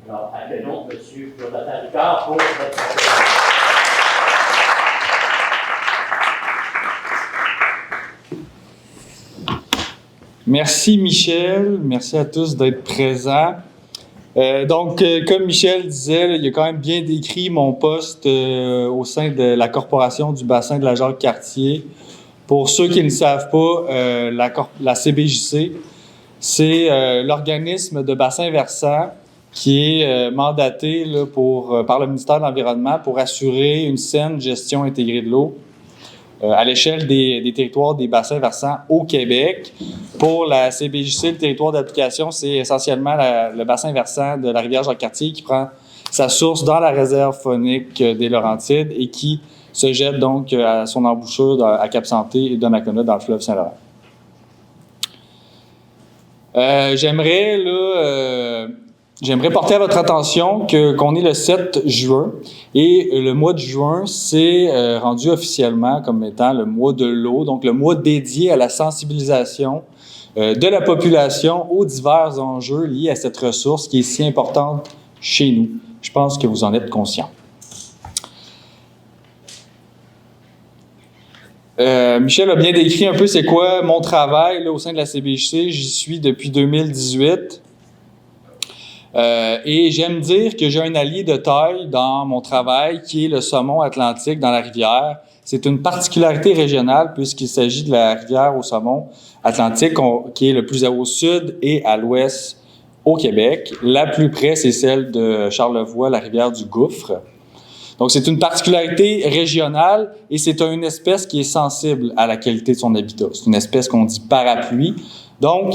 Alors, accueillons M. Jonathan Ricard pour cette conférence. Merci Michel, merci à tous d'être présents. Comme Michel disait, là, il a quand même bien décrit mon poste au sein de la Corporation du bassin de la Jacques-Cartier. Pour ceux qui ne savent pas, la CBJC, c'est l'organisme de bassin versant qui est mandaté là, par le ministère de l'Environnement pour assurer une saine gestion intégrée de l'eau à l'échelle des territoires des bassins versants au Québec. Pour la CBJC, le territoire d'application, c'est essentiellement le bassin versant de la rivière Jacques-Cartier qui prend sa source dans la réserve faunique des Laurentides et qui se jette donc à son embouchure à Cap-Santé et Donnacona dans le fleuve Saint-Laurent. J'aimerais porter à votre attention qu'on est le 7 juin et le mois de juin, c'est rendu officiellement comme étant le mois de l'eau, donc le mois dédié à la sensibilisation de la population aux divers enjeux liés à cette ressource qui est si importante chez nous. Je pense que vous en êtes conscients. Michel a bien décrit un peu c'est quoi mon travail là, au sein de la CBJC. J'y suis depuis 2018. Et j'aime dire que j'ai un allié de taille dans mon travail qui est le saumon atlantique dans la rivière. C'est une particularité régionale puisqu'il s'agit de la rivière au saumon atlantique qui est le plus au sud et à l'ouest au Québec. La plus près, c'est celle de Charlevoix, la rivière du Gouffre. Donc, c'est une particularité régionale et c'est une espèce qui est sensible à la qualité de son habitat. C'est une espèce qu'on dit parapluie. Donc,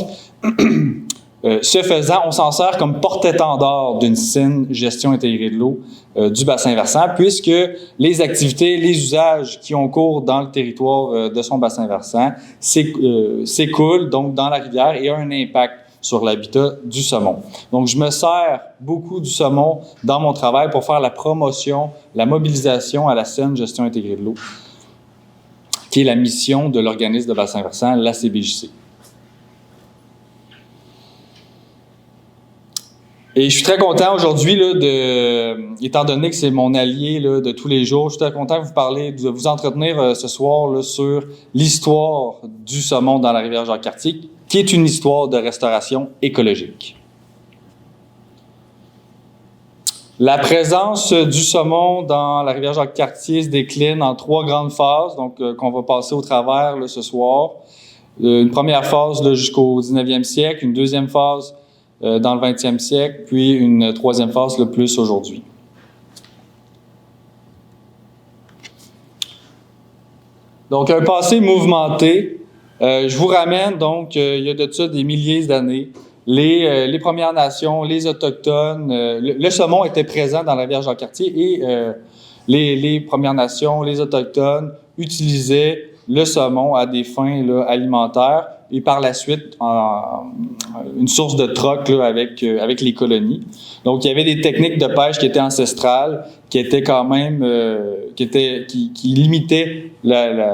ce faisant, on s'en sert comme porte-étendard d'une saine gestion intégrée de l'eau du bassin versant, puisque les activités, les usages qui ont cours dans le territoire de son bassin versant s'écoulent donc dans la rivière et ont un impact sur l'habitat du saumon. Donc, je me sers beaucoup du saumon dans mon travail pour faire la promotion, la mobilisation à la saine gestion intégrée de l'eau, qui est la mission de l'organisme de bassin versant, la CBJC. Et je suis très content aujourd'hui, étant donné que c'est mon allié là, de tous les jours, je suis très content de vous entretenir ce soir là, sur l'histoire du saumon dans la rivière Jacques-Cartier, qui est une histoire de restauration écologique. La présence du saumon dans la rivière Jacques-Cartier se décline en 3 grandes phases, donc qu'on va passer au travers là, ce soir. Une première phase là, jusqu'au 19e siècle, une deuxième phase dans le 20e siècle, puis une troisième phase le plus aujourd'hui. Donc, un passé mouvementé. Je vous ramène, donc, il y a de ça des milliers d'années. Les Premières Nations, les Autochtones, le saumon était présent dans la rivière Jacques-Cartier et les Premières Nations, les Autochtones utilisaient le saumon à des fins là, alimentaires et par la suite une source de troc là, avec les colonies. Donc, il y avait des techniques de pêche qui étaient ancestrales, qui étaient quand même qui limitaient la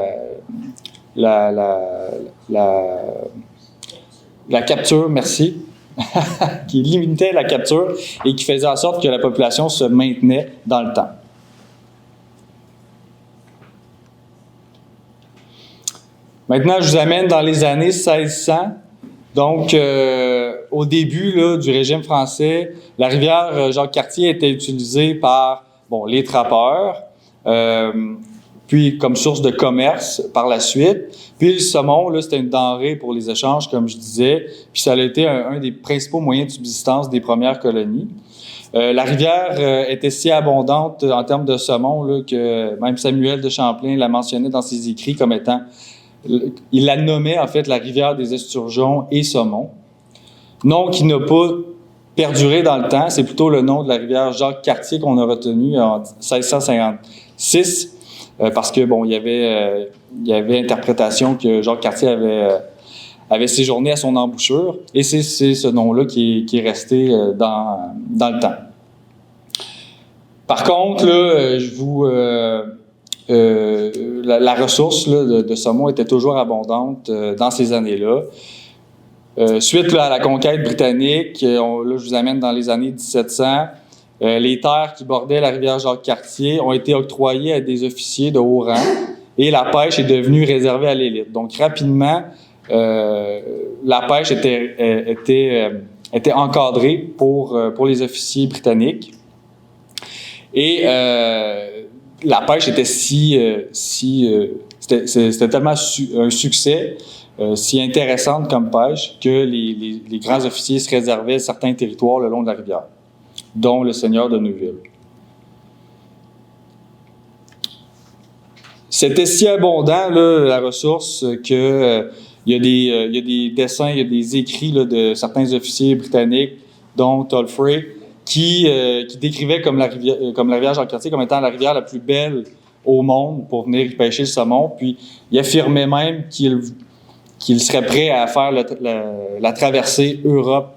capture, merci, qui limitait la capture et qui faisait en sorte que la population se maintenait dans le temps. Maintenant, je vous amène dans les années 1600. Donc, au début là, du régime français, la rivière Jacques-Cartier était utilisée par les trappeurs, puis comme source de commerce par la suite. Puis le saumon, là, c'était une denrée pour les échanges, comme je disais, puis ça a été un des principaux moyens de subsistance des premières colonies. La rivière était si abondante en termes de saumon là, que même Samuel de Champlain la mentionnait dans ses écrits comme étant... Il la nommait en fait la rivière des esturgeons et saumons. Nom qui n'a pas perduré dans le temps, c'est plutôt le nom de la rivière Jacques-Cartier qu'on a retenu en 1656, parce que il y avait interprétation que Jacques-Cartier avait séjourné à son embouchure, et c'est ce nom-là qui est resté dans le temps. Par contre, là, la ressource là, de saumon était toujours abondante dans ces années-là. Suite là, à la conquête britannique, là, je vous amène dans les années 1700, les terres qui bordaient la rivière Jacques-Cartier ont été octroyées à des officiers de haut rang et la pêche est devenue réservée à l'élite. Donc, rapidement, la pêche était encadrée pour les officiers britanniques. Et la pêche était c'était tellement un succès, si intéressante comme pêche, que les grands officiers se réservaient certains territoires le long de la rivière, dont le seigneur de Neuville. C'était si abondant, là, la ressource, que il y a des dessins, il y a des écrits là, de certains officiers britanniques, dont Tolfrey, qui décrivait comme la rivière Jacques-Cartier comme étant la rivière la plus belle au monde pour venir y pêcher le saumon. Puis il affirmait même qu'il serait prêt à faire la traversée Europe,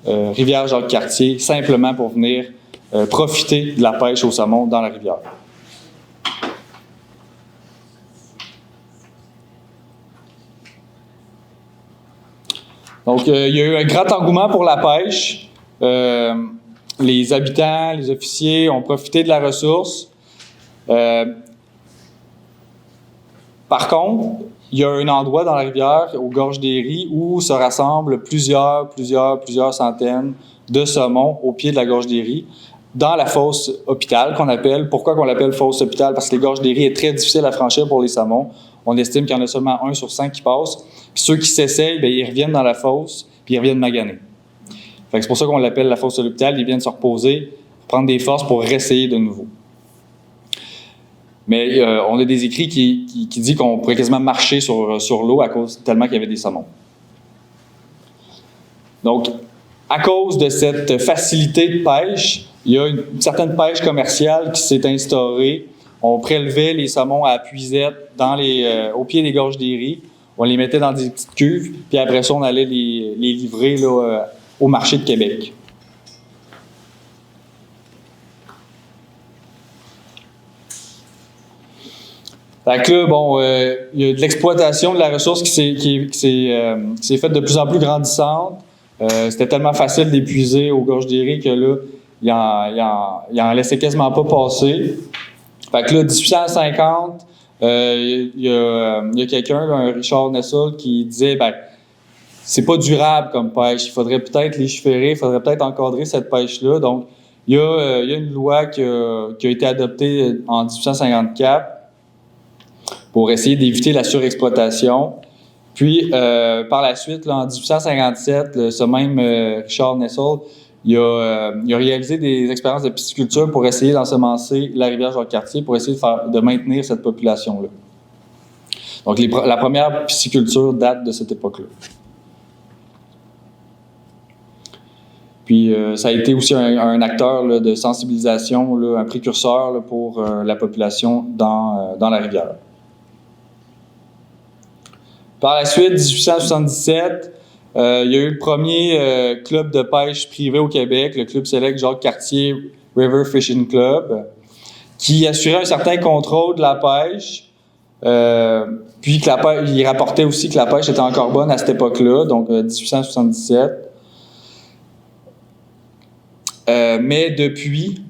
rivière Jacques-Cartier, simplement pour venir profiter de la pêche au saumon dans la rivière. Donc, il y a eu un grand engouement pour la pêche. Les habitants, les officiers ont profité de la ressource. Par contre, il y a un endroit dans la rivière, aux Gorges des Ries, où se rassemblent plusieurs centaines de saumons au pied de la Gorge des Ries, dans la fosse hôpital qu'on appelle. Pourquoi qu'on l'appelle fosse hôpital? Parce que les Gorges des Ries est très difficile à franchir pour les saumons. On estime qu'il y en a seulement 1 sur 5 qui passent. Puis ceux qui s'essayent, bien, ils reviennent dans la fosse, puis ils reviennent maganer. Fait que c'est pour ça qu'on l'appelle la fosse de l'hôpital. Ils viennent se reposer, prendre des forces pour réessayer de nouveau. Mais on a des écrits qui disent qu'on pourrait quasiment marcher sur l'eau tellement qu'il y avait des saumons. Donc, à cause de cette facilité de pêche, il y a une certaine pêche commerciale qui s'est instaurée. On prélevait les saumons à la puisette au pied des Gorges des Ries. On les mettait dans des petites cuves, puis après ça, on allait les livrer là, au marché de Québec. Fait que là, bon, il y a de l'exploitation de la ressource qui s'est faite de plus en plus grandissante. C'était tellement facile d'épuiser aux Gorges des Ries que là, il en laissait quasiment pas passer. Fait que là, 1850, il y a quelqu'un, là, un Richard Nessel, qui disait, ben, c'est pas durable comme pêche. Il faudrait peut-être légiférer, il faudrait peut-être encadrer cette pêche-là. Donc, il y a une loi qui a été adoptée en 1854 pour essayer d'éviter la surexploitation. Puis, par la suite, là, en 1857, ce même Richard Nessel, il a réalisé des expériences de pisciculture pour essayer d'ensemencer la rivière Jacques-Cartier, pour essayer de maintenir cette population-là. Donc, la première pisciculture date de cette époque-là. Puis, ça a été aussi un acteur là, de sensibilisation, là, un précurseur là, pour la population dans la rivière. Par la suite, 1877, il y a eu le premier club de pêche privé au Québec, le Club Select Jacques-Cartier River Fishing Club, qui assurait un certain contrôle de la pêche, puis il rapportait aussi que la pêche était encore bonne à cette époque-là, donc 1877. Mais depuis,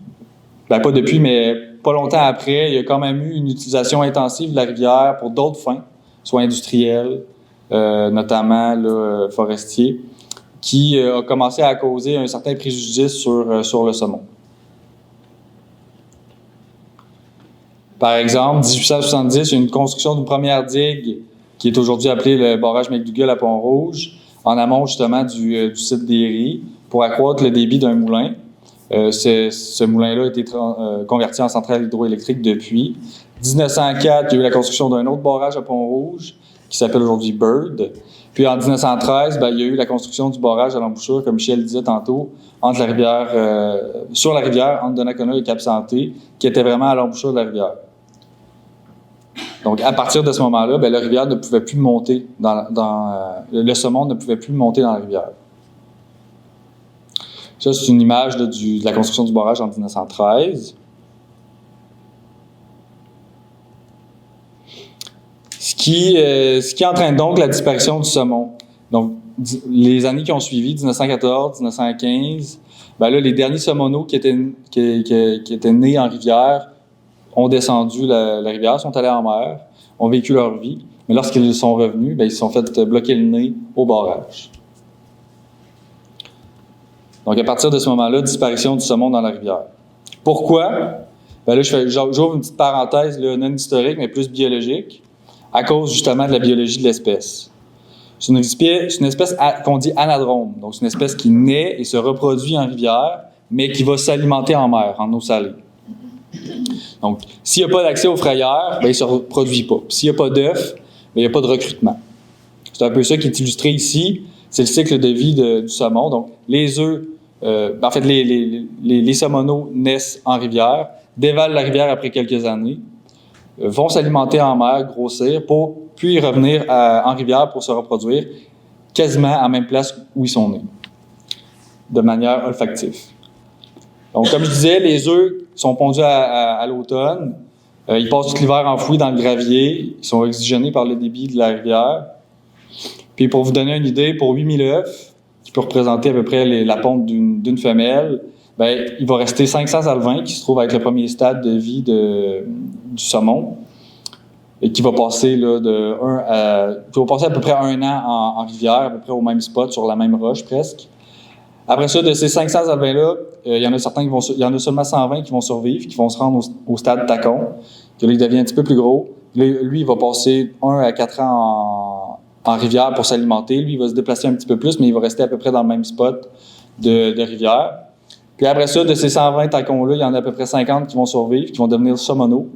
ben pas depuis, mais pas longtemps après, il y a quand même eu une utilisation intensive de la rivière pour d'autres fins, soit industrielles, notamment là, forestiers, qui a commencé à causer un certain préjudice sur le saumon. Par exemple, 1870, il y a une construction d'une première digue qui est aujourd'hui appelée le barrage McDougall à Pont-Rouge, en amont justement du site des Ries, pour accroître le débit d'un moulin. Ce moulin-là a été converti en centrale hydroélectrique depuis. 1904, il y a eu la construction d'un autre barrage à Pont-Rouge, qui s'appelle aujourd'hui Bird. Puis en 1913, il y a eu la construction du barrage à l'embouchure, comme Michel disait tantôt, sur la rivière, entre Donnacona et Cap-Santé, qui était vraiment à l'embouchure de la rivière. Donc, à partir de ce moment-là, la rivière ne pouvait plus monter le saumon ne pouvait plus monter dans la rivière. Ça, c'est une image là, de la construction du barrage en 1913. Ce qui entraîne donc la disparition du saumon. Donc, les années qui ont suivi, 1914, 1915, ben là, les derniers saumonaux qui étaient nés en rivière ont descendu la rivière, sont allés en mer, ont vécu leur vie. Mais lorsqu'ils sont revenus, ben, ils se sont fait bloquer le nez au barrage. Donc, à partir de ce moment-là, disparition du saumon dans la rivière. Pourquoi? Ben là, j'ouvre une petite parenthèse là, non historique, mais plus biologique, à cause justement de la biologie de l'espèce. C'est une espèce qu'on dit anadrome. Donc, c'est une espèce qui naît et se reproduit en rivière, mais qui va s'alimenter en mer, en eau salée. Donc, s'il n'y a pas d'accès aux frayères, ben, il ne se reproduit pas. Puis, s'il n'y a pas d'œufs, ben, il n'y a pas de recrutement. C'est un peu ça qui est illustré ici. C'est le cycle de vie du saumon. Donc, les œufs, en fait, les saumonaux naissent en rivière, dévalent la rivière après quelques années, vont s'alimenter en mer, grossir, puis revenir en rivière pour se reproduire quasiment à la même place où ils sont nés, de manière olfactive. Donc, comme je disais, les œufs sont pondus à l'automne. Ils passent tout l'hiver enfouis dans le gravier. Ils sont oxygénés par le débit de la rivière. Puis, pour vous donner une idée, pour 8000 œufs, qui peut représenter à peu près la ponte d'une femelle, ben, il va rester 500 alevins qui se trouvent avec le premier stade de vie du saumon et qui va passer là, qui va passer à peu près 1 an en rivière, à peu près au même spot, sur la même roche presque. Après ça, de ces 500 alevins-là, il y en a seulement 120 qui vont survivre, qui vont se rendre au stade tacon, que là, il devient un petit peu plus gros. Lui, il va passer 1 à 4 ans en rivière pour s'alimenter. Lui, il va se déplacer un petit peu plus, mais il va rester à peu près dans le même spot de rivière. Puis après ça, de ces 120 tacons-là, il y en a à peu près 50 qui vont survivre, qui vont devenir saumonaux,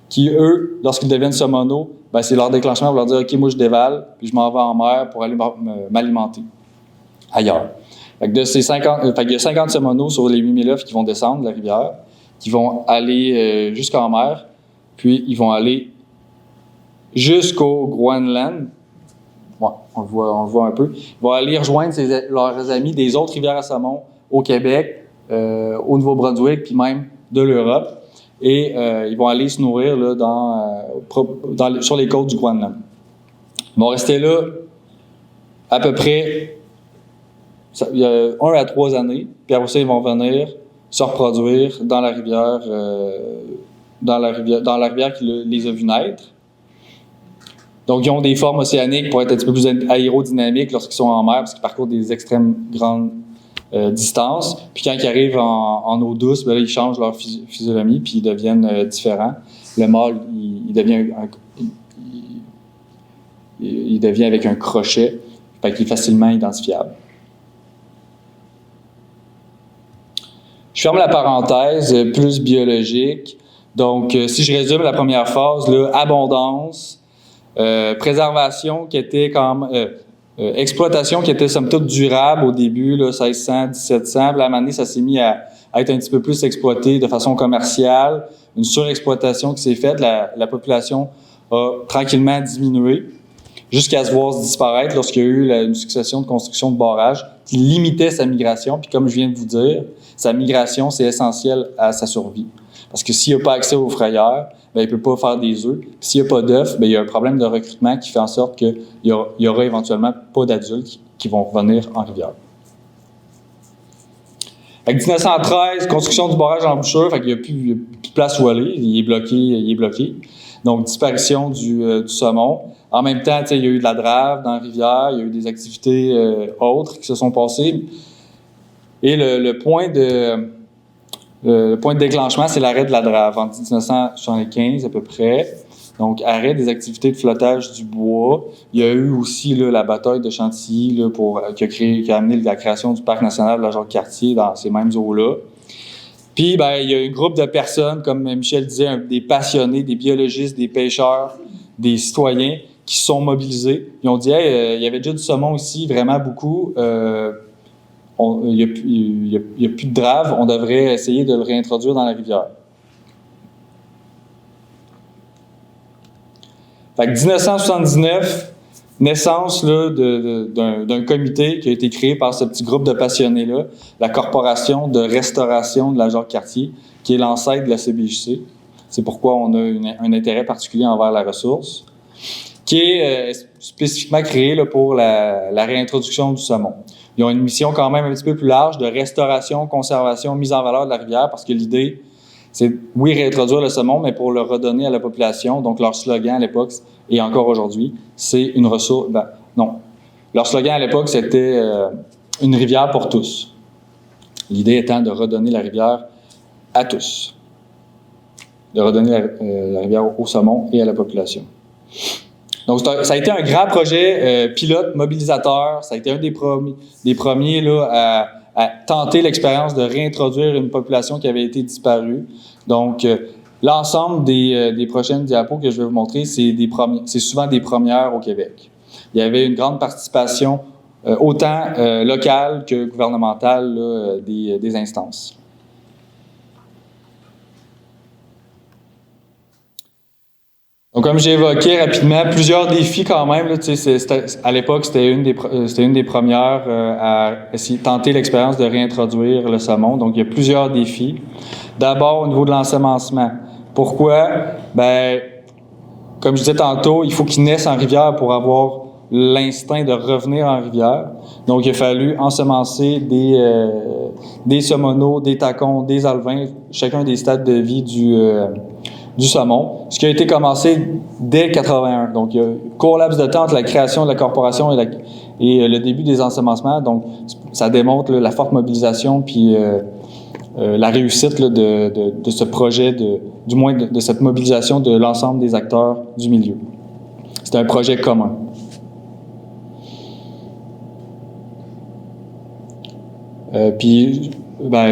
qui, eux, lorsqu'ils deviennent saumonaux, ben, c'est leur déclenchement pour leur dire « OK, moi, je dévale, puis je m'en vais en mer pour aller m'alimenter ailleurs. » Fait que il y a 50 saumonaux sur les 8000 œufs qui vont descendre de la rivière, qui vont aller jusqu'en mer, puis ils vont aller jusqu'au Groenland. Ouais, on le voit un peu. Ils vont aller rejoindre leurs amis des autres rivières à saumon au Québec, au Nouveau-Brunswick, puis même de l'Europe. Et ils vont aller se nourrir là, sur les côtes du Groenland. Ils vont rester là à peu près 1 à 3 années, puis après ça, ils vont venir se reproduire dans la rivière, dans la rivière qui les a vus naître. Donc, ils ont des formes océaniques pour être un petit peu plus aérodynamiques lorsqu'ils sont en mer, parce qu'ils parcourent des extrêmes grandes distances. Puis quand ils arrivent en eau douce, ben là, ils changent leur physionomie, puis ils deviennent différents. Le mâle, il devient avec un crochet, fait qu'il est facilement identifiable. Je ferme la parenthèse, plus biologique. Donc, si je résume la première phase, là, abondance, préservation qui était exploitation qui était somme toute durable au début, là, 1600, 1700. Puis à un moment donné, ça s'est mis à être un petit peu plus exploité de façon commerciale. Une surexploitation qui s'est faite. La population a tranquillement diminué jusqu'à se voir disparaître lorsqu'il y a eu une succession de constructions de barrages qui limitaient sa migration. Puis comme je viens de vous dire, sa migration, c'est essentiel à sa survie. Parce que s'il n'y a pas accès aux frayères, ben, il ne peut pas faire des œufs. Puis s'il n'y a pas d'œufs, ben, il y a un problème de recrutement qui fait en sorte qu'il y aura éventuellement pas d'adultes qui vont revenir en rivière. Avec 1913, construction du barrage en embouchure, fait qu'il n'y a plus de place où aller, il est bloqué. Donc, disparition du saumon. En même temps, il y a eu de la drave dans la rivière, il y a eu des activités autres qui se sont passées. Et le point de déclenchement, c'est l'arrêt de la drave en 1975 à peu près. Donc, arrêt des activités de flottage du bois. Il y a eu aussi là, la bataille de Chantilly là, qui a amené la création du Parc national de la Jacques-Cartier dans ces mêmes eaux-là. Puis, ben, il y a un groupe de personnes, comme Michel disait, des passionnés, des biologistes, des pêcheurs, des citoyens qui se sont mobilisés. Ils ont dit, hey, il y avait déjà du saumon ici, vraiment beaucoup. Il n'y a plus de drave, on devrait essayer de le réintroduire dans la rivière. Fait que 1979, naissance là, d'un comité qui a été créé par ce petit groupe de passionnés-là, la Corporation de restauration de la Jacques-Cartier, qui est l'ancêtre de la CBJC. C'est pourquoi on a un intérêt particulier envers la ressource, qui est spécifiquement créé là, pour la réintroduction du saumon. Ils ont une mission quand même un petit peu plus large de restauration, conservation, mise en valeur de la rivière, parce que l'idée, c'est, oui, réintroduire le saumon, mais pour le redonner à la population. Donc, leur slogan à l'époque, et encore aujourd'hui, c'est une ressource... non. Leur slogan à l'époque, c'était une rivière pour tous. L'idée étant de redonner la rivière à tous. De redonner la rivière au saumon et à la population. Donc, ça a été un grand projet pilote, mobilisateur. Ça a été un des premiers là, à tenter l'expérience de réintroduire une population qui avait été disparue. Donc, l'ensemble des prochaines diapos que je vais vous montrer, c'est souvent des premières au Québec. Il y avait une grande participation, autant locale que gouvernementale, là, des instances. Donc, comme j'ai évoqué rapidement, plusieurs défis quand même. Là, à l'époque, c'était une des premières à essayer de tenter l'expérience de réintroduire le saumon. Donc, il y a plusieurs défis. D'abord, au niveau de l'ensemencement. Pourquoi? Ben, comme je disais tantôt, il faut qu'ils naissent en rivière pour avoir l'instinct de revenir en rivière. Donc, il a fallu ensemencer des saumoneaux, des tacons, des alevins, chacun des stades de vie du saumon, ce qui a été commencé dès 81. Donc, il y a un court laps de temps entre la création de la corporation et le début des ensemencements. Donc, ça démontre là, la forte mobilisation puis la réussite là, de ce projet, du moins de cette mobilisation de l'ensemble des acteurs du milieu. C'est un projet commun. Puis,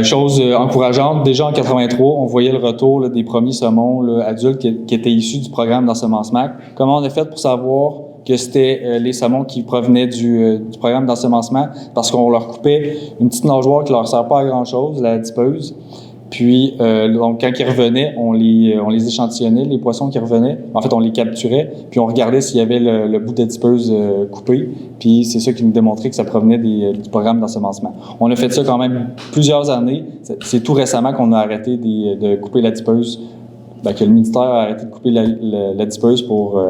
chose encourageante, déjà en 83, on voyait le retour là, des premiers saumons là, adultes qui étaient issus du programme d'ensemencement. Comment on a fait pour savoir que c'était les saumons qui provenaient du programme d'ensemencement? Parce qu'on leur coupait une petite nageoire qui leur sert pas à grand-chose, la dipeuse. Puis, donc, quand ils revenaient, on les échantillonnait, les poissons qui revenaient. En fait, on les capturait, puis on regardait s'il y avait le bout de dipeuse coupé. Puis, c'est ça qui nous démontrait que ça provenait du programme d'ensemencement. On a fait ça quand même plusieurs années. C'est tout récemment qu'on a arrêté de couper la dipeuse, que le ministère a arrêté de couper la dipeuse pour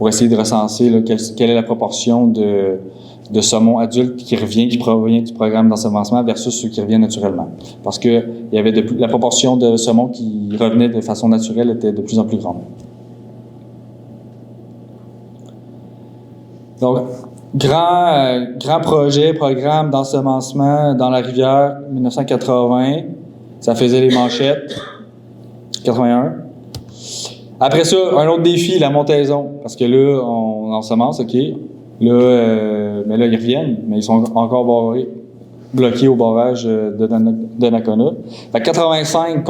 essayer de recenser là, quelle est la proportion de saumon adulte qui provient du programme d'ensemencement versus ceux qui reviennent naturellement. Parce que il y avait la proportion de saumon qui revenait de façon naturelle était de plus en plus grande. Donc, grand projet, programme d'ensemencement dans la rivière, 1980. Ça faisait les manchettes. 81. Après ça, un autre défi, la montaison. Parce que là, on ensemence, OK. Là, mais là, ils reviennent, mais ils sont encore bloqués au barrage de Donnacona. Fait que 85,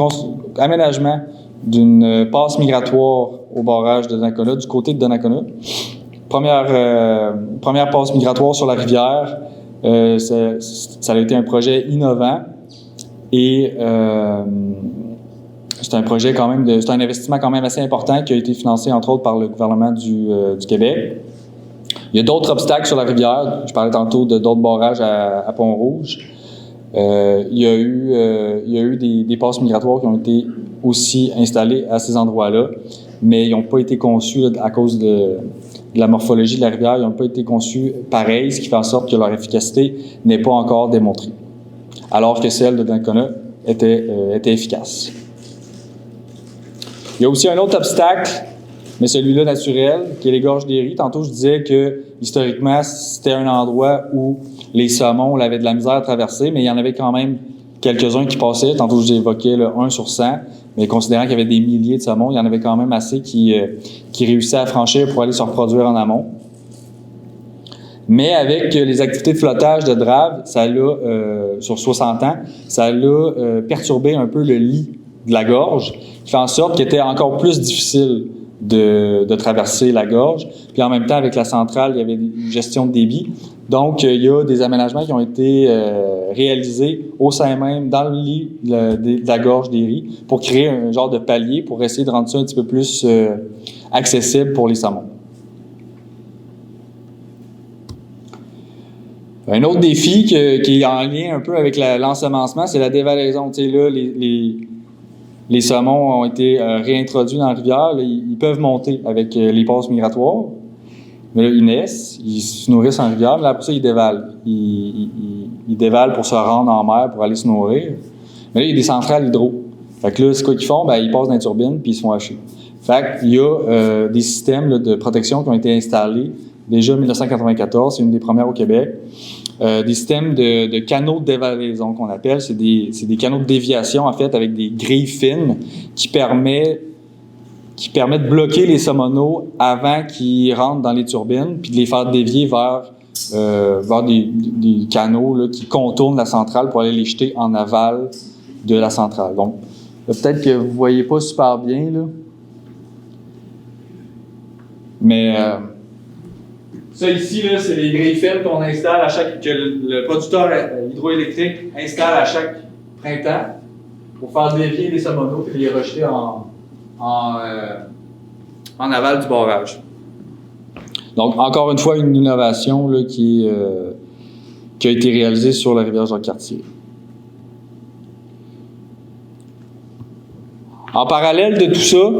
aménagement d'une passe migratoire au barrage de Donnacona, du côté de Donnacona. Première passe migratoire sur la rivière. Ça a été un projet innovant et c'est un projet quand même c'est un investissement quand même assez important qui a été financé entre autres par le gouvernement du Québec. Il y a d'autres obstacles sur la rivière. Je parlais tantôt d'autres barrages à Pont-Rouge. Il y a eu des passes migratoires qui ont été aussi installées à ces endroits-là, mais ils n'ont pas été conçus là, à cause de la morphologie de la rivière. Ils n'ont pas été conçus pareil, ce qui fait en sorte que leur efficacité n'est pas encore démontrée, alors que celle de Donnacona était efficace. Il y a aussi un autre obstacle, mais celui-là naturel, qui est les gorges des Ries. Tantôt, je disais que, historiquement, c'était un endroit où les saumons avaient de la misère à traverser, mais il y en avait quand même quelques-uns qui passaient. Tantôt, j'ai évoqué le 1 sur 100, mais considérant qu'il y avait des milliers de saumons, il y en avait quand même assez qui réussissaient à franchir pour aller se reproduire en amont. Mais avec les activités de flottage de Drave, ça l'a, sur 60 ans, ça l'a perturbé un peu le lit de la gorge, qui fait en sorte qu'il était encore plus difficile de traverser la gorge. Puis en même temps, avec la centrale, il y avait une gestion de débit. Donc, il y a des aménagements qui ont été réalisés au sein même, dans le lit de la gorge des Ries, pour créer un genre de palier, pour essayer de rendre ça un petit peu plus accessible pour les saumons. Un autre défi qui est en lien un peu avec l'ensemencement, c'est la dévalaison. Tu sais, là, les saumons ont été réintroduits dans la rivière, là, ils peuvent monter avec les passes migratoires. Mais là, ils naissent, ils se nourrissent en rivière, mais là, après ça, ils dévalent. Ils dévalent pour se rendre en mer, pour aller se nourrir. Mais là, il y a des centrales hydro. Fait que là, c'est quoi qu'ils font? Ben, ils passent dans les turbines, puis ils se font hacher. Fait qu'il y a des systèmes là, de protection qui ont été installés déjà en 1994, c'est une des premières au Québec. Des systèmes de canaux de dévalaison qu'on appelle. C'est des canaux de déviation, en fait, avec des grilles fines qui permettent de bloquer les saumonaux avant qu'ils rentrent dans les turbines, puis de les faire dévier vers des canaux là, qui contournent la centrale pour aller les jeter en aval de la centrale. Donc, là, peut-être que vous ne voyez pas super bien, là. Mais ça ici, là, c'est les grilles fines qu'on installe que le producteur hydroélectrique installe à chaque printemps pour faire dévier les saumonaux et les rejeter en aval du barrage. Donc, encore une fois, une innovation là, qui a été réalisée sur la rivière Jacques-Cartier. En parallèle de tout ça,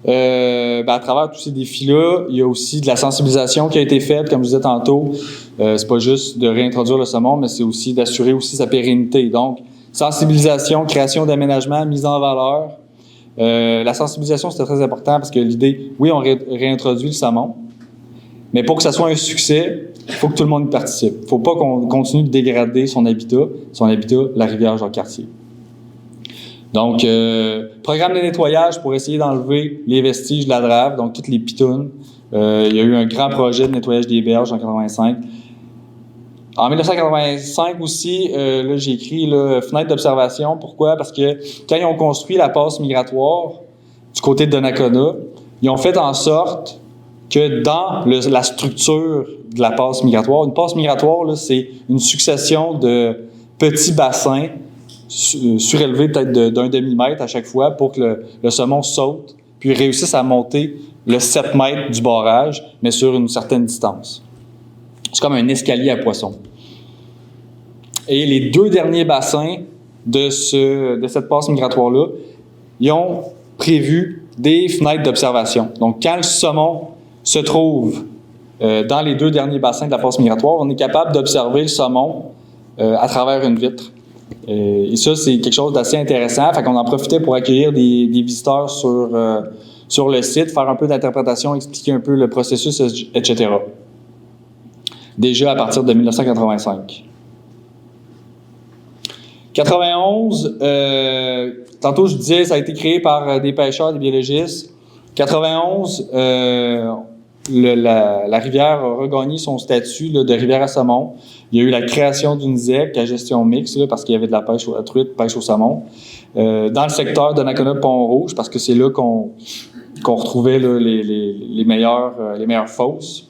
à travers tous ces défis-là, il y a aussi de la sensibilisation qui a été faite, comme je disais tantôt. C'est pas juste de réintroduire le saumon, mais c'est aussi d'assurer aussi sa pérennité. Donc, sensibilisation, création d'aménagements, mise en valeur. La sensibilisation, c'était très important parce que l'idée, oui, on réintroduit le saumon, mais pour que ça soit un succès, il faut que tout le monde y participe. Il ne faut pas qu'on continue de dégrader son habitat, la rivière Jacques-Cartier. Donc, programme de nettoyage pour essayer d'enlever les vestiges de la drave, donc toutes les pitounes. Il y a eu un grand projet de nettoyage des berges en 1985. En 1985 aussi, là, j'ai écrit là, fenêtre d'observation. Pourquoi? Parce que quand ils ont construit la passe migratoire du côté de Donnacona, ils ont fait en sorte que dans la structure de la passe migratoire, une passe migratoire, là, c'est une succession de petits bassins surélevés peut-être d'un demi-mètre à chaque fois pour que le saumon saute puis réussisse à monter le 7 mètres du barrage, mais sur une certaine distance. C'est comme un escalier à poissons. Et les 2 derniers bassins de cette passe migratoire-là, ils ont prévu des fenêtres d'observation. Donc, quand le saumon se trouve dans les 2 derniers bassins de la passe migratoire, on est capable d'observer le saumon à travers une vitre. Et ça, c'est quelque chose d'assez intéressant. Fait qu'on en profitait pour accueillir des visiteurs sur le site, faire un peu d'interprétation, expliquer un peu le processus, etc. Déjà à partir de 1985. 91, tantôt je disais, ça a été créé par des pêcheurs, des biologistes. 91, la rivière a regagné son statut là, de rivière à saumon. Il y a eu la création d'une ZEC à gestion mixte là, parce qu'il y avait de la pêche à truite, pêche au saumon. Dans le secteur de Donnacona-Pont-Rouge, parce que c'est là qu'on retrouvait là, les meilleures fosses.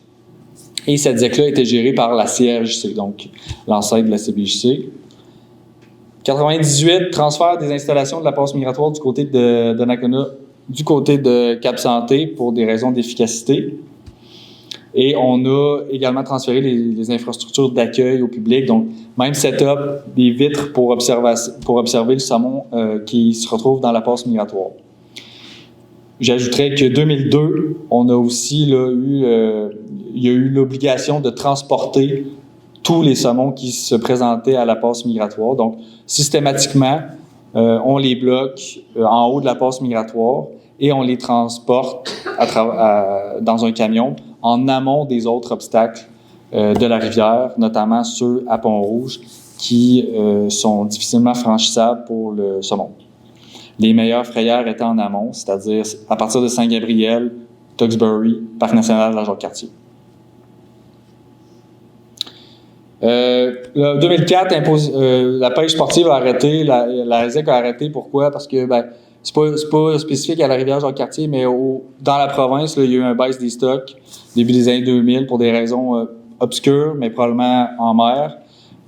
Et cette ZEC-là était gérée par la CRJC, donc l'ancêtre de la CBJC. 98, transfert des installations de la passe migratoire du côté de Donnacona, du côté de Cap-Santé pour des raisons d'efficacité. Et on a également transféré les infrastructures d'accueil au public, donc même setup des vitres pour observer le saumon qui se retrouve dans la passe migratoire. J'ajouterais que 2002, on a aussi là, il y a eu l'obligation de transporter tous les saumons qui se présentaient à la passe migratoire. Donc, systématiquement, on les bloque en haut de la passe migratoire et on les transporte dans un camion en amont des autres obstacles de la rivière, notamment ceux à Pont-Rouge, qui sont difficilement franchissables pour le saumon. Les meilleures frayères étaient en amont, c'est-à-dire à partir de Saint-Gabriel, Tewksbury, Parc national de la Jacques-Cartier. 2004, la pêche sportive a arrêté, la ZEC a arrêté. Pourquoi? Parce que c'est pas spécifique à la rivière Jacques-Cartier, mais dans la province, là, il y a eu un baisse des stocks début des années 2000 pour des raisons obscures, mais probablement en mer.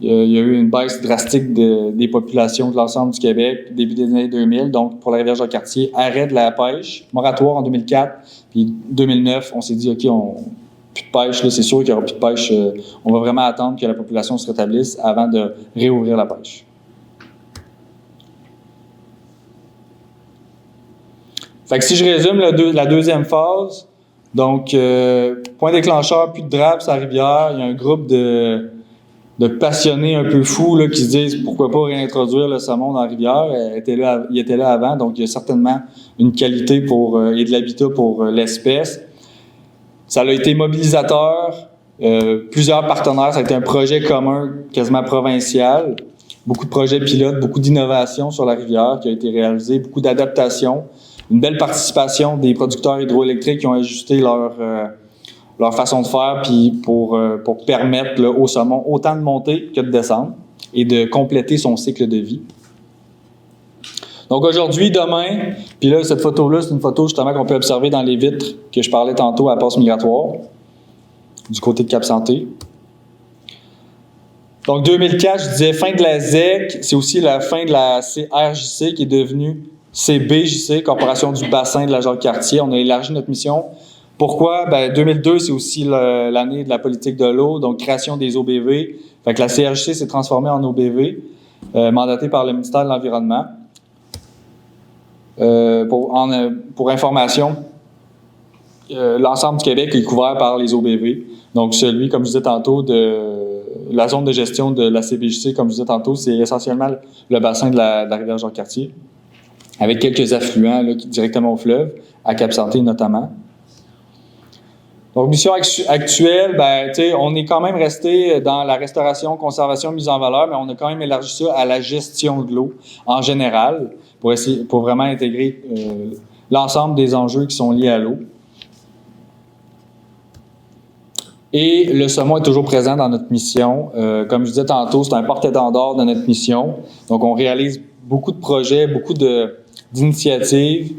Il y a eu une baisse drastique des populations de l'ensemble du Québec début des années 2000. Donc, pour la rivière Jacques-Cartier, arrêt de la pêche, moratoire en 2004. Puis 2009, on s'est dit, OK, plus de pêche, là, c'est sûr qu'il n'y aura plus de pêche. On va vraiment attendre que la population se rétablisse avant de réouvrir la pêche. Fait que si je résume la deuxième phase, donc point déclencheur, plus de draps sur la rivière, il y a un groupe de passionnés un peu fous là, qui se disent pourquoi pas réintroduire le saumon dans la rivière. Il était là avant, donc il y a certainement une qualité et de l'habitat pour l'espèce. Ça a été mobilisateur, plusieurs partenaires, ça a été un projet commun quasiment provincial. Beaucoup de projets pilotes, beaucoup d'innovations sur la rivière qui a été réalisé, beaucoup d'adaptations, une belle participation des producteurs hydroélectriques qui ont ajusté leur façon de faire puis pour permettre là, au saumon autant de monter que de descendre et de compléter son cycle de vie. Donc aujourd'hui, demain, puis là, cette photo-là, c'est une photo justement qu'on peut observer dans les vitres que je parlais tantôt à la passe migratoire, du côté de Cap-Santé. Donc 2004, je disais fin de la ZEC, c'est aussi la fin de la CRJC qui est devenue CBJC, Corporation du bassin de la Jacques-Cartier. On a élargi notre mission. Pourquoi? 2002, c'est aussi l'année de la politique de l'eau, donc création des OBV. Fait que la CRJC s'est transformée en OBV, mandatée par le ministère de l'Environnement. Pour information, l'ensemble du Québec est couvert par les OBV. Donc, celui, comme je disais tantôt, de la zone de gestion de la CBJC, comme je disais tantôt, c'est essentiellement le bassin de la rivière Jacques-Cartier, avec quelques affluents là, directement au fleuve, à Cap-Santé notamment. Donc, mission actuelle, on est quand même resté dans la restauration, conservation, mise en valeur, mais on a quand même élargi ça à la gestion de l'eau en général pour vraiment intégrer l'ensemble des enjeux qui sont liés à l'eau. Et le saumon est toujours présent dans notre mission. Comme je disais tantôt, c'est un porte-étendard de notre mission. Donc, on réalise beaucoup de projets, beaucoup d'initiatives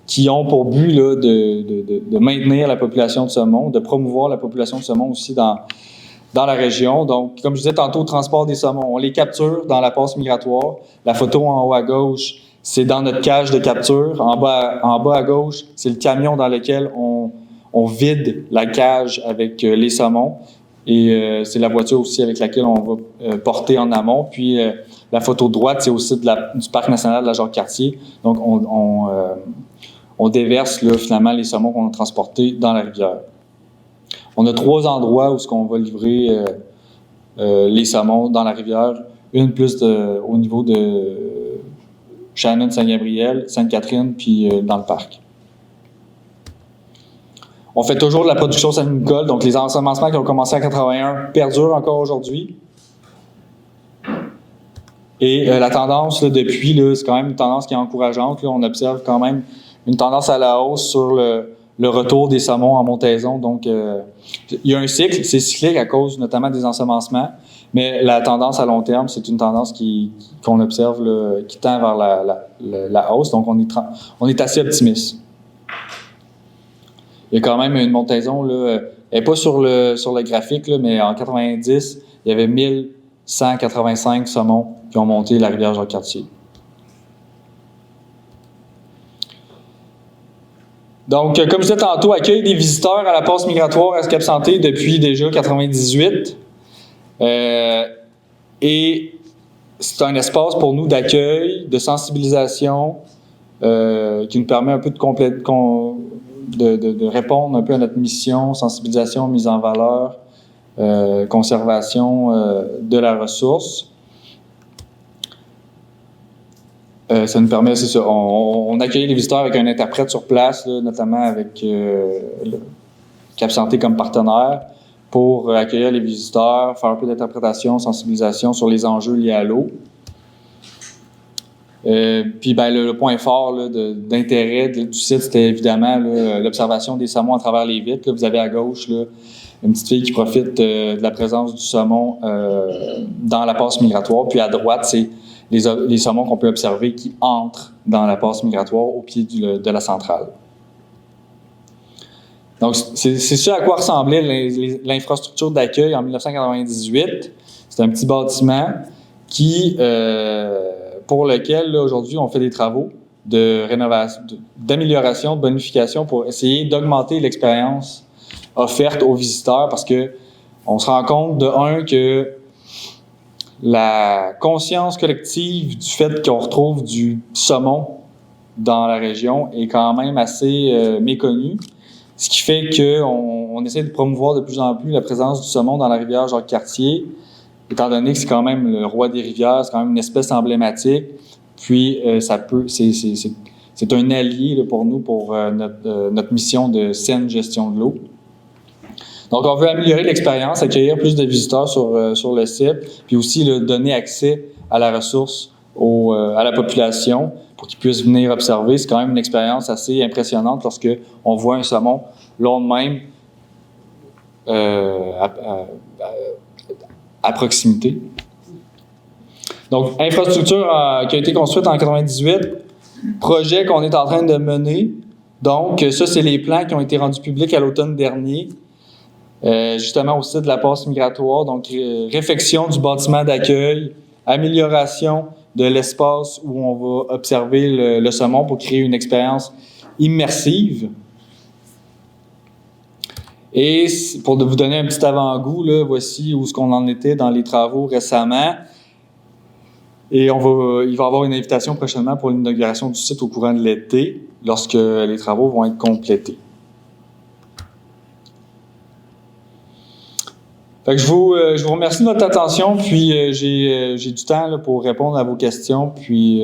qui ont pour but là, de maintenir la population de saumon, de promouvoir la population de saumon aussi dans la région. Donc, comme je disais tantôt, le transport des saumons, on les capture dans la passe migratoire. La photo en haut à gauche, c'est dans notre cage de capture. En bas à gauche, c'est le camion dans lequel on vide la cage avec les saumons. Et c'est la voiture aussi avec laquelle on va porter en amont. Puis, la photo de droite, c'est aussi du Parc national de la Jacques-Cartier. Donc, on déverse là, finalement les saumons qu'on a transportés dans la rivière. On a 3 endroits où on va livrer les saumons dans la rivière. Une plus au niveau de Shannon, Saint-Gabriel, Sainte-Catherine, puis dans le parc. On fait toujours de la production saline-nicole, donc les ensemencements qui ont commencé en 81 perdurent encore aujourd'hui. Et la tendance, là, depuis, là, c'est quand même une tendance qui est encourageante. Là, on observe quand même une tendance à la hausse sur le retour des saumons en montaison. Donc, il y a un cycle, c'est cyclique à cause notamment des ensemencements, mais la tendance à long terme, c'est une tendance qu'on observe là, qui tend vers la hausse. Donc, on est assez optimiste. Il y a quand même une montaison, là, elle n'est pas sur le graphique, là, mais en 90, il y avait 1185 saumons qui ont monté la rivière Jacques-Cartier. Donc, comme je disais tantôt, accueil des visiteurs à la passe migratoire à Cap-Santé depuis déjà 1998. Et c'est un espace pour nous d'accueil, de sensibilisation, qui nous permet un peu de répondre un peu à notre mission, sensibilisation, mise en valeur, conservation de la ressource. Ça nous permet, c'est ça, on accueille les visiteurs avec un interprète sur place, là, notamment avec Cap-Santé comme partenaire, pour accueillir les visiteurs, faire un peu d'interprétation, sensibilisation sur les enjeux liés à l'eau. Puis le point fort là, d'intérêt du site, c'était évidemment là, l'observation des saumons à travers les vitres. Là, vous avez à gauche là, une petite fille qui profite de la présence du saumon dans la passe migratoire. Puis à droite, c'est les saumons qu'on peut observer qui entrent dans la passe migratoire au pied de la centrale. Donc, c'est ce à quoi ressemblait l'infrastructure d'accueil en 1998. C'est un petit bâtiment qui... pour lequel, là, aujourd'hui, on fait des travaux de rénovation, d'amélioration, de bonification pour essayer d'augmenter l'expérience offerte aux visiteurs parce que on se rend compte, que la conscience collective du fait qu'on retrouve du saumon dans la région est quand même assez méconnu, ce qui fait qu'on essaie de promouvoir de plus en plus la présence du saumon dans la rivière Jacques-Cartier, étant donné que c'est quand même le roi des rivières, c'est quand même une espèce emblématique, puis c'est un allié là, pour nous, pour notre mission de saine gestion de l'eau. Donc, on veut améliorer l'expérience, accueillir plus de visiteurs sur le site, puis aussi donner accès à la ressource à la population pour qu'ils puissent venir observer. C'est quand même une expérience assez impressionnante lorsque on voit un saumon long de même à proximité. Donc, infrastructure qui a été construite en 1998, projet qu'on est en train de mener. Donc, ça, c'est les plans qui ont été rendus publics à l'automne dernier. Justement au site de la passe migratoire, donc réfection du bâtiment d'accueil, amélioration de l'espace où on va observer le saumon pour créer une expérience immersive. Et pour vous donner un petit avant-goût, là, voici où ce qu'on en était dans les travaux récemment. Et il va y avoir une invitation prochainement pour l'inauguration du site au courant de l'été, lorsque les travaux vont être complétés. Fait que je vous remercie de votre attention, puis j'ai du temps là, pour répondre à vos questions, puis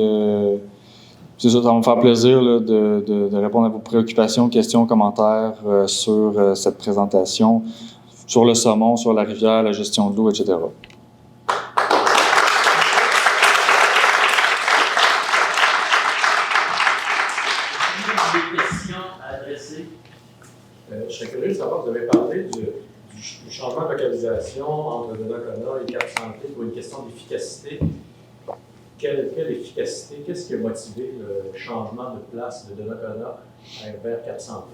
c'est ça, ça va me faire plaisir là, de répondre à vos préoccupations, questions, commentaires sur cette présentation, sur le saumon, sur la rivière, la gestion de l'eau, etc. Des questions à adresser? Je serais curieux de savoir, vous avez parlé du changement de localisation entre Donnacona et Cap-Santé pour une question d'efficacité. Quelle efficacité? Qu'est-ce qui a motivé le changement de place de Donnacona vers Cap-Santé?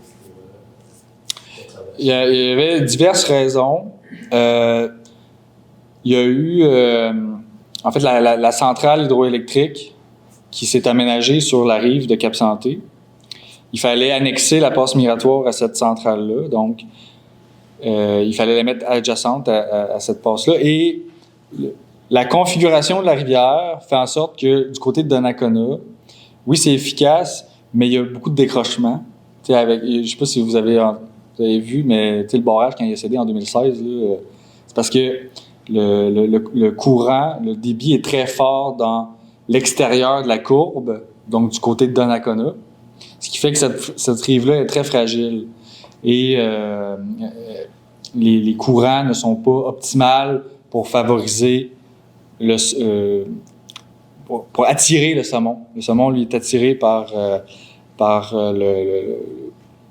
Il y avait diverses raisons. Il y a eu, en fait, la centrale hydroélectrique qui s'est aménagée sur la rive de Cap-Santé. Il fallait annexer la passe migratoire à cette centrale-là, donc il fallait la mettre adjacente à cette passe-là. Et la configuration de la rivière fait en sorte que du côté de Donnacona, oui, c'est efficace, mais il y a beaucoup de décrochements. Je ne sais pas si vous avez vu, mais le barrage, quand il a cédé en 2016, là, c'est parce que le courant, le débit est très fort dans l'extérieur de la courbe, donc du côté de Donnacona, ce qui fait que cette rive-là est très fragile. Et les courants ne sont pas optimales pour favoriser pour attirer le saumon. Le saumon, lui, est attiré par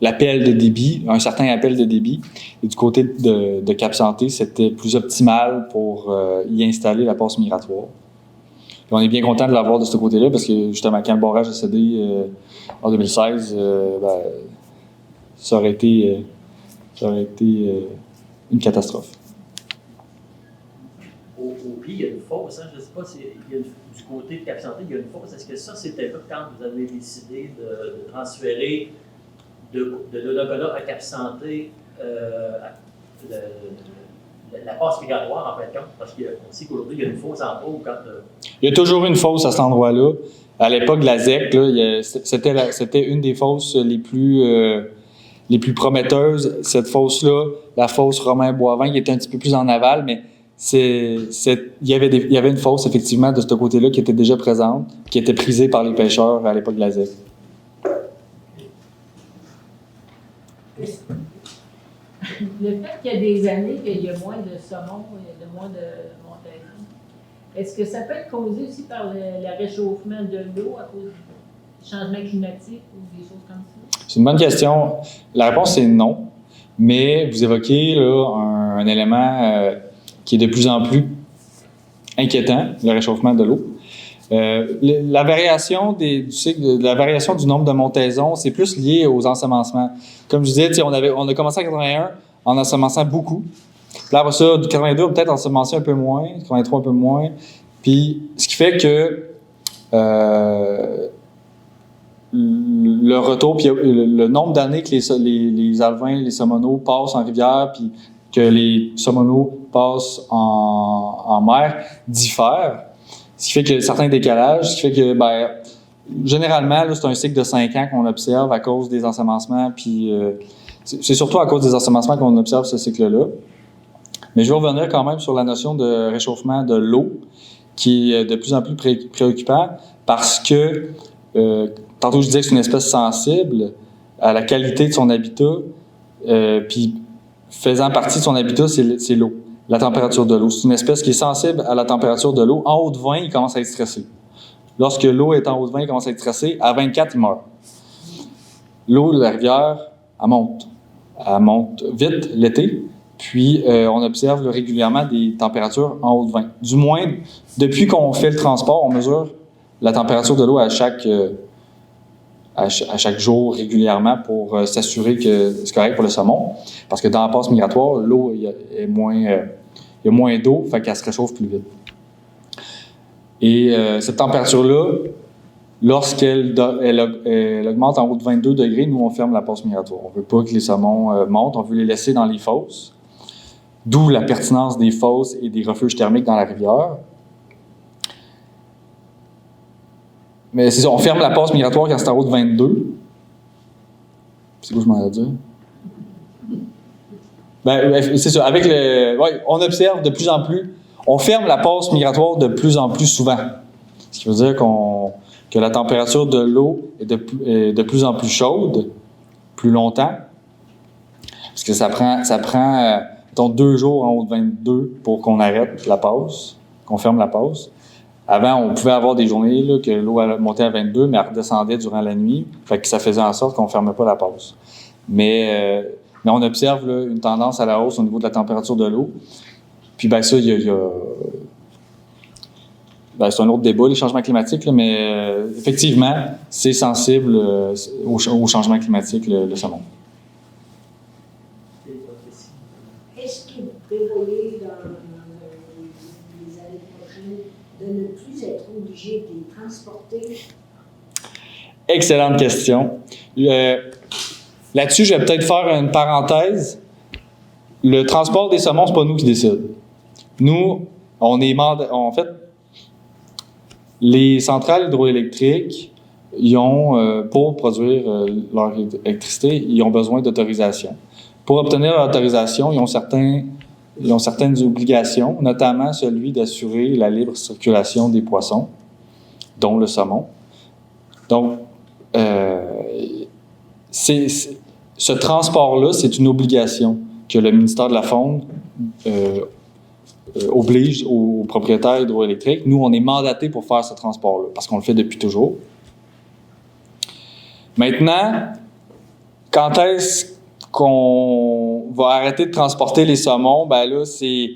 l'appel de débit, un certain appel de débit. Et du côté de Cap-Santé, c'était plus optimal pour y installer la passe migratoire. Puis on est bien content de l'avoir de ce côté-là parce que, justement, quand le barrage a cédé en 2016, ça aurait été une catastrophe. Au pied, il y a une fosse. Hein? Je ne sais pas si du côté de Cap-Santé, il y a une fosse. Est-ce que ça, c'était là quand vous avez décidé de transférer de Donnacona à Cap-Santé la passe migratoire, en fin de compte? Parce qu'on sait qu'aujourd'hui, il y a une fosse en haut. Il y a toujours une fosse à cet endroit-là. À l'époque de la ZEC, là, c'était une des fosses les plus prometteuses. Cette fosse-là, la fosse Romain-Boivin, qui était un petit peu plus en aval, mais il y avait une fosse, effectivement, de ce côté-là qui était déjà présente, qui était prisée par les pêcheurs à l'époque de la ZEC. Le fait qu'il y a des années qu'il y a moins de saumon, moins de montaison, est-ce que ça peut être causé aussi par le réchauffement de l'eau à cause du changement climatique ou des choses comme ça? C'est une bonne question. La réponse, c'est non. Mais vous évoquez là, un élément qui est de plus en plus inquiétant, le réchauffement de l'eau. La variation la variation du nombre de montaisons, c'est plus lié aux ensemencements. Comme je disais, on a commencé en 81 en ensemençant beaucoup. Puis là, après ça, du 82, on peut-être ensemencer un peu moins, 83 un peu moins. Puis, ce qui fait que le retour, puis le nombre d'années que les alevins, les saumoneaux passent en rivière, puis que les saumoneaux passent en mer, diffère. Ce qui fait qu'il y a certains décalages, ce qui fait que généralement, là, c'est un cycle de 5 ans qu'on observe à cause des ensemencements, puis c'est surtout à cause des ensemencements qu'on observe ce cycle-là. Mais je vais revenir quand même sur la notion de réchauffement de l'eau, qui est de plus en plus préoccupant, parce que, tantôt je disais que c'est une espèce sensible à la qualité de son habitat, puis faisant partie de son habitat, c'est l'eau, la température de l'eau. C'est une espèce qui est sensible à la température de l'eau. En haut de 20, il commence à être stressé. Lorsque l'eau est en haut de 20, il commence à être stressé. À 24, il meurt. L'eau de la rivière, elle monte. Elle monte vite l'été. Puis, on observe là, régulièrement des températures en haut de 20. Du moins, depuis qu'on fait le transport, on mesure la température de l'eau à chaque jour régulièrement pour s'assurer que c'est correct pour le saumon. Parce que dans la passe migratoire, l'eau, il y a moins d'eau, fait qu'elle se réchauffe plus vite. Et cette température-là, lorsqu'elle augmente en haut de 22 degrés, nous, on ferme la passe migratoire. On ne veut pas que les saumons montent, on veut les laisser dans les fosses. D'où la pertinence des fosses et des refuges thermiques dans la rivière. Mais c'est ça, on ferme la passe migratoire quand c'est en haut de 22. C'est quoi je m'en ai dit? C'est ça, on observe de plus en plus, on ferme la passe migratoire de plus en plus souvent. Ce qui veut dire que la température de l'eau est de plus en plus chaude, plus longtemps. Parce que ça prend 2 jours en haut de 22 pour qu'on arrête la passe, qu'on ferme la passe. Avant, on pouvait avoir des journées là, que l'eau montait à 22, mais elle redescendait durant la nuit. Fait que ça faisait en sorte qu'on ne fermait pas la passe. Mais on observe là, une tendance à la hausse au niveau de la température de l'eau. Puis ça, c'est un autre débat, les changements climatiques, là, mais effectivement, c'est sensible au changement climatique, le saumon. Est-ce que vous prévoyez dans les années prochaines de ne plus être obligé de les transporter? Excellente question. Là-dessus, je vais peut-être faire une parenthèse. Le transport des saumons, c'est pas nous qui décidons. Nous, on est en fait, les centrales hydroélectriques, ils ont, pour produire leur électricité, ils ont besoin d'autorisation. Pour obtenir l'autorisation, ils ont certaines obligations, notamment celui d'assurer la libre circulation des poissons, dont le saumon. Donc, ce transport-là, c'est une obligation que le ministère de la Faune oblige aux propriétaires hydroélectriques. Nous, on est mandatés pour faire ce transport-là, parce qu'on le fait depuis toujours. Maintenant, quand est-ce qu'on va arrêter de transporter les saumons? Ben là, c'est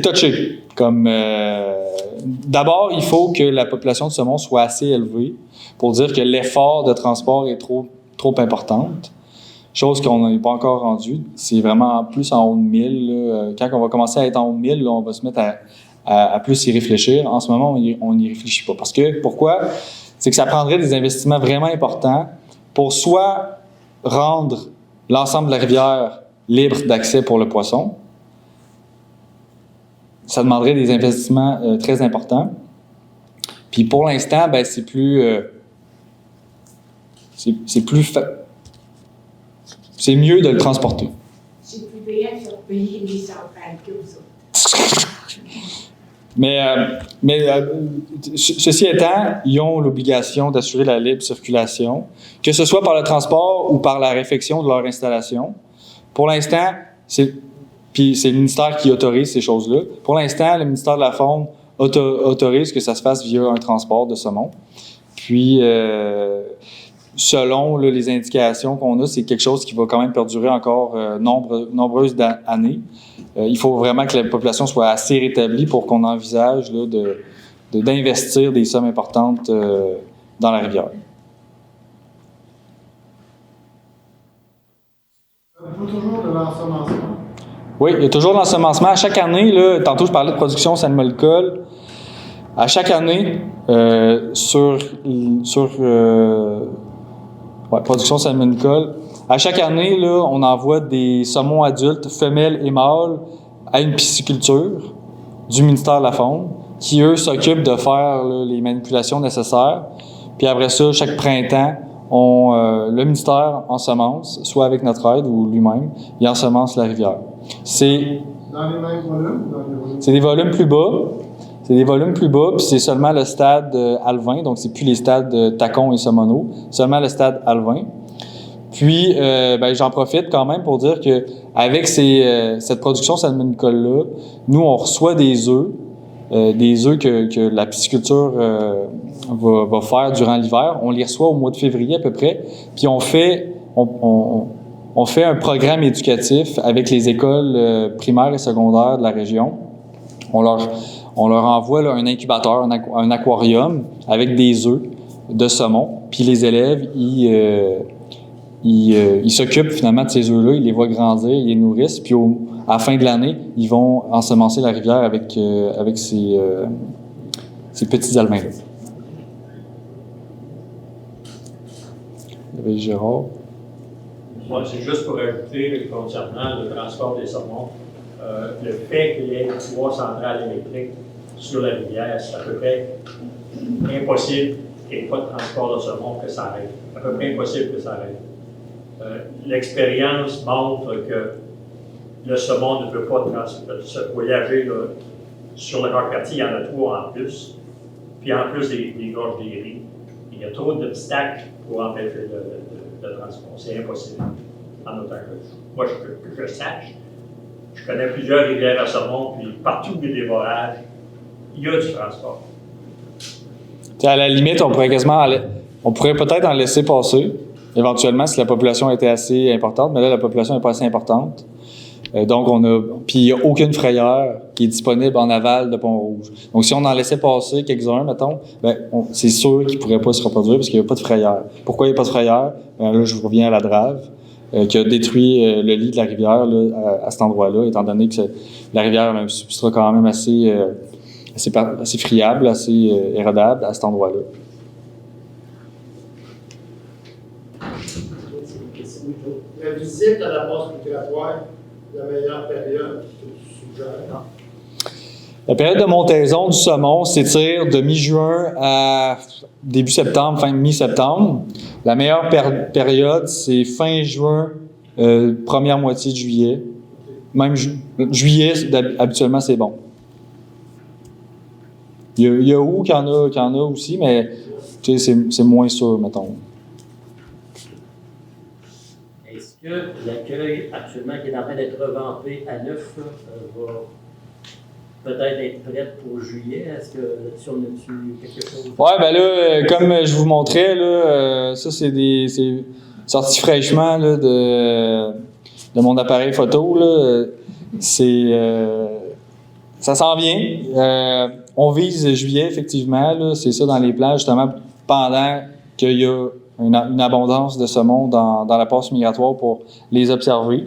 touché. D'abord, il faut que la population de saumon soit assez élevée pour dire que l'effort de transport est trop importante. Chose qu'on n'est pas encore rendu. C'est vraiment plus en haut de 1000. Là. Quand on va commencer à être en haut de 1000, là, on va se mettre à plus y réfléchir. En ce moment, on n'y réfléchit pas. Pourquoi? C'est que ça prendrait des investissements vraiment importants pour soit rendre l'ensemble de la rivière libre d'accès pour le poisson. Ça demanderait des investissements très importants. Puis pour l'instant, c'est mieux de le transporter. C'est plus payant de payer les centrales que vous autres. Ceci étant, ils ont l'obligation d'assurer la libre circulation, que ce soit par le transport ou par la réfection de leur installation. Pour l'instant, c'est le ministère qui autorise ces choses-là. Pour l'instant, le ministère de la Faune autorise que ça se fasse via un transport de saumon. Puis, selon les indications qu'on a, c'est quelque chose qui va quand même perdurer encore nombreuses années. Il faut vraiment que la population soit assez rétablie pour qu'on envisage là, d'investir des sommes importantes dans la rivière. Il faut toujours de l'ensemencement. Oui, il y a toujours de l'ensemencement. À chaque année, là, tantôt je parlais de production salmicole. À chaque année, production salmicole, à chaque année, là, on envoie des saumons adultes, femelles et mâles, à une pisciculture du ministère de la Faune qui, eux, s'occupent de faire là, les manipulations nécessaires. Puis après ça, chaque printemps, le ministère ensemence, soit avec notre aide ou lui-même, il ensemence la rivière. C'est Dans les mêmes volumes? Dans les volumes? des volumes plus bas. C'est des volumes plus bas, puis c'est seulement le stade alvin, donc c'est plus les stades Tacon et Somono, seulement le stade alvin. Puis, j'en profite quand même pour dire que avec cette production salmonicole-là, nous, on reçoit des œufs que la pisciculture va faire durant l'hiver. On les reçoit au mois de février à peu près, puis on fait un programme éducatif avec les écoles primaires et secondaires de la région. On leur envoie là, un incubateur, un aquarium avec des œufs de saumon, puis les élèves, ils s'occupent finalement de ces œufs-là, ils les voient grandir, ils les nourrissent, puis à la fin de l'année, ils vont ensemencer la rivière avec ces petits alvins-là. Il y avait Gérard. Moi, c'est juste pour ajouter concernant le transport des saumons. Le fait qu'il y ait 3 centrales électriques sur la rivière, c'est à peu près impossible qu'il n'y ait pas de transport de saumon que ça arrête. À peu près impossible que ça arrête. L'expérience montre que le saumon ne peut pas se voyager là, sur le quartier. Il y en a 3 en plus. Puis en plus des gorges des riz. Il y a trop d'obstacles pour empêcher le transport. C'est impossible. En autant que moi, que je sache. Je connais plusieurs rivières à saumon, puis partout où il y a des barrages, il y a du transport. T'sais, à la limite, on pourrait peut-être en laisser passer, éventuellement, si la population était assez importante, mais là, la population n'est pas assez importante. Donc, puis il n'y a aucune frayère qui est disponible en aval de Pont-Rouge. Donc, si on en laissait passer quelques-uns, mettons, c'est sûr qu'ils ne pourraient pas se reproduire parce qu'il n'y a pas de frayère. Pourquoi il n'y a pas de frayère? Là, je reviens à la Drave, qui a détruit le lit de la rivière là, à cet endroit-là, étant donné que la rivière a un substrat quand même assez friable, assez érodable à cet endroit-là. La visite à la passe migratoire, la meilleure période que tu suggères? La période de montaison du saumon s'étire de mi-juin à début septembre, fin mi-septembre. La meilleure période, c'est fin juin, première moitié de juillet. Même juillet, habituellement, c'est bon. Il y a où qu'il y en a aussi, mais c'est moins sûr, mettons. Est-ce que l'accueil actuellement qui est en train d'être revampé à neuf va peut-être être prêt pour juillet? Est-ce que là-dessus on a quelque chose? Ouais, ben là, comme je vous montrais, là, ça c'est sorti fraîchement là, de mon appareil photo. Là. Ça s'en vient. On vise juillet, effectivement. Là, c'est ça dans les plans, justement, pendant qu'il y a une abondance de saumon dans la passe migratoire pour les observer.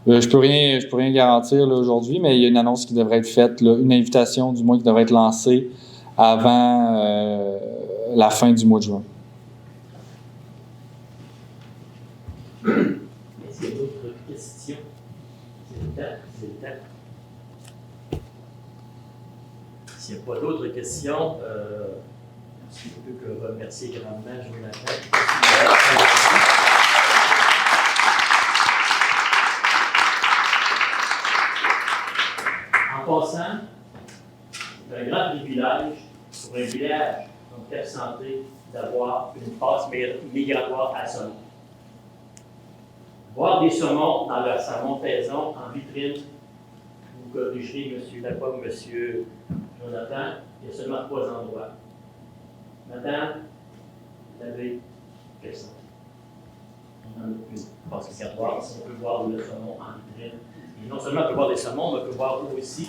Je peux rien garantir là, aujourd'hui, mais il y a une annonce qui devrait être faite, là, une invitation du moins qui devrait être lancée avant la fin du mois de juin. Est-ce qu'il y a d'autres questions? C'est le temps. S'il n'y a pas d'autres questions, je ne peux que remercier grandement Jonathan. En passant, c'est un grand privilège pour un village comme Cap-Santé d'avoir une passe migratoire à saumon. Voir des saumons dans sa montaison en vitrine, vous corrigerez M. Lapomme, M. Jonathan, il y a seulement 3 endroits. Madame, vous avez Cap-Santé. On en a une passe migratoire, on peut voir le saumon en vitrine. Et non seulement on peut voir des saumons, mais on peut voir aussi,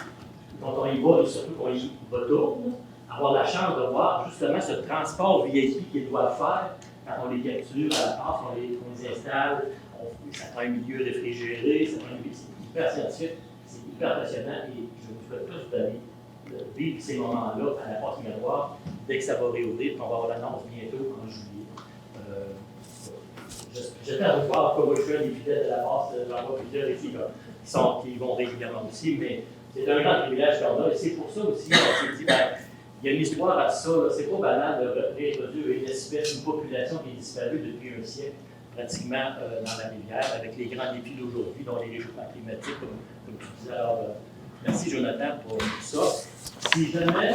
quand on y va, et surtout qu'on y retourne, avoir la chance de voir justement ce transport VIP qu'ils doivent faire quand on les capture à la passe, on les installe, ça prend un milieu réfrigéré, c'est hyper scientifique, c'est hyper passionnant et je vous souhaite tous d'aller vivre ces moments-là à la passe migratoire dès que ça va réouvrir, on va avoir l'annonce bientôt en juillet. J'étais à vous voir, comme je suis un des fidèles de la passe, j'en vois plusieurs ici qui vont régulièrement aussi, mais C'est un grand privilège qu'on a, et c'est pour ça aussi qu'on s'est dit, ben, il y a une histoire à ça, là. C'est pas banal de réintroduire une espèce, une population qui est disparue depuis un siècle, pratiquement dans la rivière, avec les grands défis d'aujourd'hui, dont les réchauffements climatiques, comme tu disais. Alors, merci Jonathan pour tout ça. Si jamais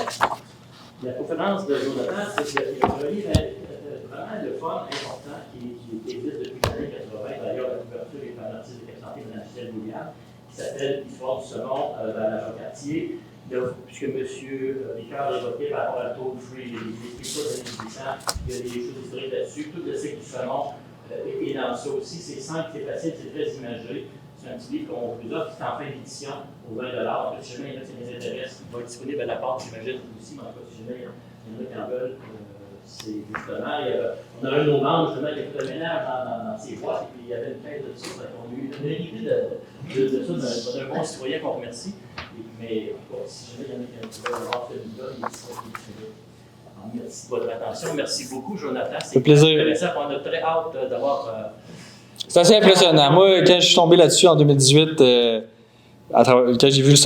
la conférence de Jonathan, c'est qu'il y a vraiment le fun important qui existe depuis les années 80. D'ailleurs, la couverture est par l'artiste de santé de Michel Bouillard, qui s'appelle Histoire du saumon dans la Jean-Cartier. Puisque M. Ricard évoquait par rapport à toll free, les choses des années 1800, il y a des choses historiques là-dessus. Tout le cycle du saumon est dans ça aussi. C'est simple, c'est facile, c'est très imagé. C'est un petit livre qu'on vous offre, c'est en fin d'édition au 20 $. En fait, si jamais il y en a qui les intéressent, il va être disponible à la porte, j'imagine, aussi, mais en fait, si jamais il y en a qui en veulent, c'est justement, on a un de nos membres justement qui a fait le ménage dans ses boîtes, et puis il y avait une caisse de ça, on a eu une idée de ça d'un bon citoyen qu'on remercie. Mais si jamais il y en a qui veulent avoir ce livre-là, il sera disponible. Merci de votre attention. Merci beaucoup, Jonathan. C'est plaisir. Intéressant. On a très hâte d'avoir. C'est assez impressionnant. Moi, quand je suis tombé là-dessus en 2018, quand j'ai vu le